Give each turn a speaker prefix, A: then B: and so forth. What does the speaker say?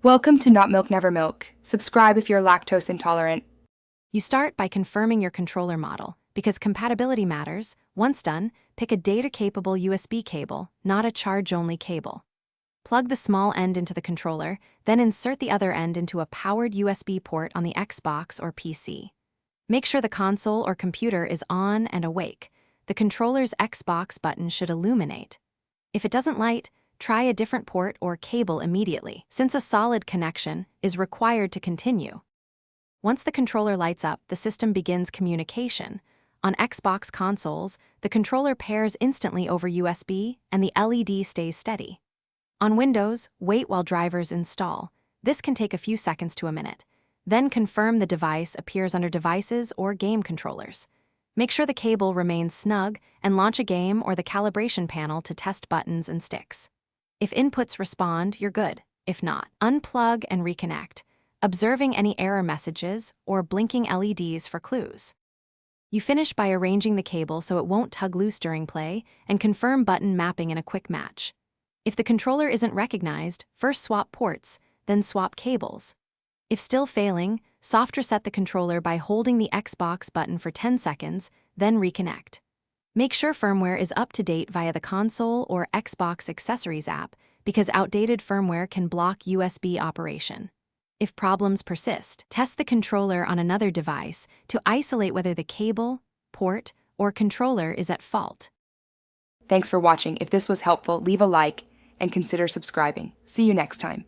A: Welcome to Not Milk Never Milk. Subscribe if you're lactose intolerant.
B: You start by confirming your controller model, because compatibility matters. Once done, pick a data-capable USB cable, not a charge-only cable. Plug the small end into the controller, then insert the other end into a powered USB port on the Xbox or PC. Make sure the console or computer is on and awake. The controller's Xbox button should illuminate. If it doesn't light, try a different port or cable immediately, since a solid connection is required to continue. Once the controller lights up, the system begins communication. On Xbox consoles, the controller pairs instantly over USB and the LED stays steady. On Windows, wait while drivers install. This can take a few seconds to a minute. Then confirm the device appears under Devices or Game Controllers. Make sure the cable remains snug and launch a game or the calibration panel to test buttons and sticks. If inputs respond, you're good. If not, unplug and reconnect, observing any error messages or blinking LEDs for clues. You finish by arranging the cable so it won't tug loose during play and confirm button mapping in a quick match. If the controller isn't recognized, first swap ports, then swap cables. If still failing, soft reset the controller by holding the Xbox button for 10 seconds, then reconnect. Make sure firmware is up to date via the console or Xbox accessories app, because outdated firmware can block USB operation. If problems persist, test the controller on another device to isolate whether the cable, port, or controller is at fault.
A: Thanks for watching. If this was helpful, leave a like and consider subscribing. See you next time.